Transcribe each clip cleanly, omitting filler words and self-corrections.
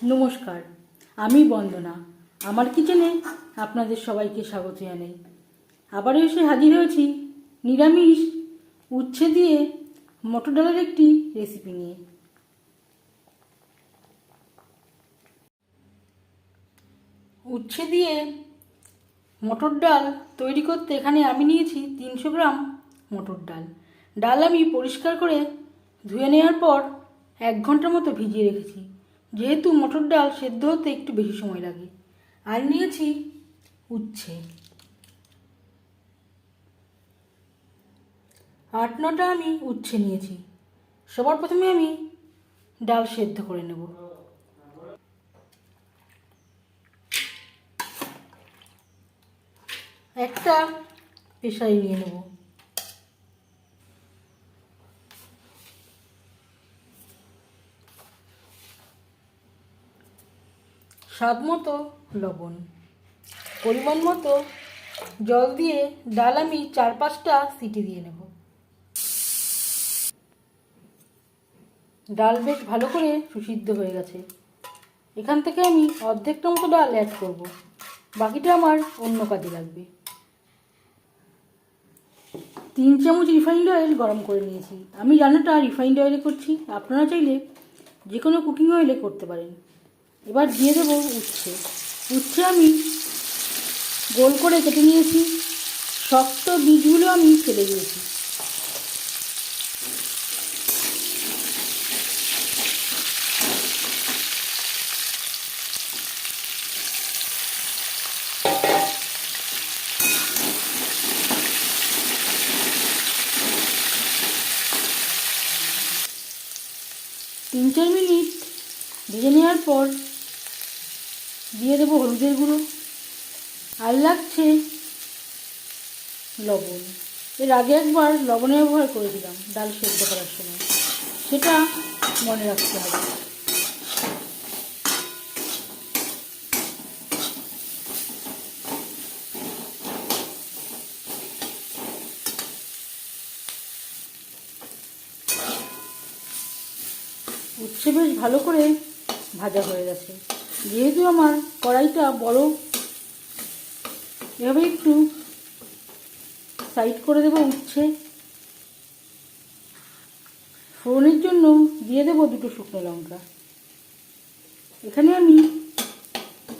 নমস্কার, আমি বন্দনা। আমার কিচেনে আপনাদের সবাইকে স্বাগত জানাই। আবারও এসে হাজির হয়েছি নিরামিষ উচ্ছে দিয়ে মটর ডালের একটি রেসিপি নিয়ে। উচ্ছে দিয়ে মটর ডাল তৈরি করতে এখানে আমি নিয়েছি 300 গ্রাম মটর ডাল। ডাল আমি পরিষ্কার করে ধুয়ে নেওয়ার পর 1 ঘন্টার মতো ভিজিয়ে রেখেছি, যেহেতু মটর ডাল সেদ্ধ হতে একটু বেশি সময় লাগে। আর নিয়েছি উচ্ছে 8-9টা আমি উচ্ছে নিয়েছি। সবার প্রথমে আমি ডাল সেদ্ধ করে নেব। একটা পেশায় নিয়ে নেব। স্বাদ মতো লবণ, পরিমাণ মতো জল দিয়ে ডাল আমি 4-5টা সিটি দিয়ে নেব। ডাল বেশ ভালো করে সুসিদ্ধ হয়ে গেছে। এখান থেকে আমি অর্ধেকটা মতো ডাল অ্যাড করব, বাকিটা আমার অন্য কাজে লাগবে। 3 চামচ রিফাইন্ড অয়েল গরম করে নিয়েছি। আমি রান্নাটা রিফাইন্ড অয়েলে করছি, আপনারা চাইলে যে কোনো কুকিং অয়েলে করতে পারেন। এবার দিয়ে দেবো উচ্ছে। উচ্ছে আমি গোল করে কেটে নিয়েছি, শক্ত বীজগুলো আমি ফেলে দিয়েছি। তিন 4 মিনিট ভেজে নেওয়ার পর দিয়ে দেবো হলুদের গুঁড়ো, আর লাগছে লবণ। এর আগে একবার লবণের ব্যবহার করেছিলাম ডাল সেদ্ধ করার সময়, সেটা মনে রাখতে হবে। উচ্ছে বেশ ভালো করে ভাজা হয়ে গেছে। যেহেতু আমার কড়াইটা বড়, এভাবে একটু সাইড করে দেবো উচ্ছে। ফোড়নের জন্য দিয়ে দেবো 2টো শুকনো লঙ্কা। এখানে আমি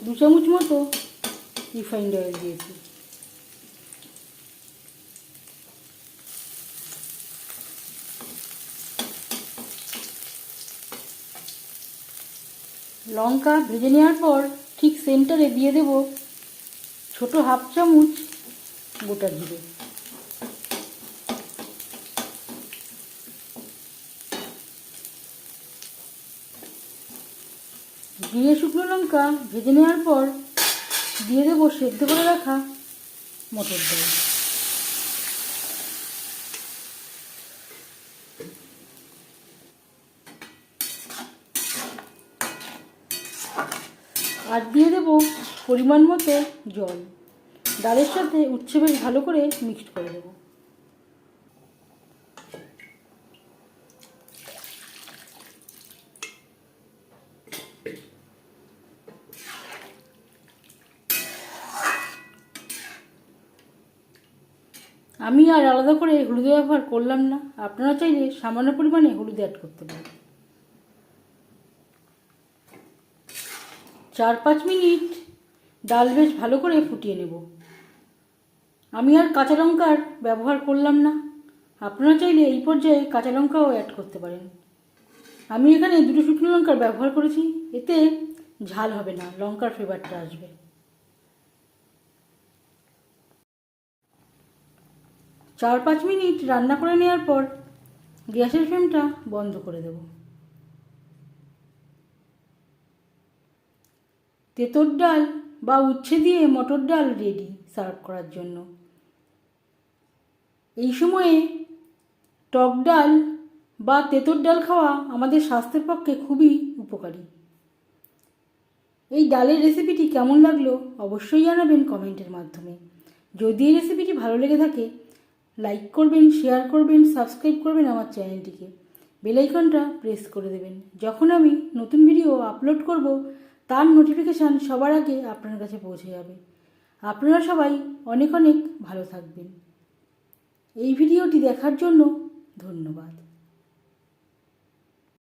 2 চামচ মতো রিফাইন্ড অয়েল দিয়েছি। লঙ্কা ভেজে নেওয়ার পর ঠিক সেন্টারে দিয়ে দেব ছোট 1/2 চামচ গোটা জিরে। জিরে শুকনো লঙ্কা ভেজে নেওয়ার পর দিয়ে দেবো সেদ্ধ করে রাখা মটর ডাল। আর দিয়ে দেবো পরিমাণ মতো জল। ডালের সাথে উচ্ছে বেশ ভালো করে মিক্সড করে দেবো। আমি আর আলাদা করে হলুদ ব্যবহার করলাম না, আপনারা চাইলে সামান্য পরিমাণে হলুদ অ্যাড করতে পারেন। 4-5 মিনিট ডাল বেশ ভালো করে ফুটিয়ে নেব। আমি আর কাঁচা লঙ্কার ব্যবহার করলাম না, আপনারা চাইলে এই পর্যায়ে কাঁচা লঙ্কাও অ্যাড করতে পারেন। আমি এখানে 2টো শুকনো লঙ্কার ব্যবহার করেছি, এতে ঝাল হবে না, লঙ্কার ফ্লেভারটা আসবে। 4-5 মিনিট রান্না করে নেওয়ার পর গ্যাসের ফ্লেমটা বন্ধ করে দেব। তেঁতুল ডাল বা উচ্ছে দিয়ে মটর ডাল রেডি সার্ভ করার জন্য। এই সময়ে টক ডাল বা তেঁতুল ডাল খাওয়া আমাদের স্বাস্থ্যের পক্ষে খুবই উপকারী। এই ডালের রেসিপিটি কেমন লাগলো অবশ্যই জানাবেন কমেন্টের মাধ্যমে। যদি এই রেসিপিটি ভালো লেগে থাকে লাইক করবেন, শেয়ার করবেন, সাবস্ক্রাইব করবেন আমার চ্যানেলটিকে। বেল আইকনটা প্রেস করে দেবেন। যখন আমি নতুন ভিডিও আপলোড করব তার নোটিফিকেশান সবার আগে আপনার কাছে পৌঁছে যাবে। আপনারা সবাই অনেক অনেক ভালো থাকবেন। এই ভিডিওটি দেখার জন্য ধন্যবাদ।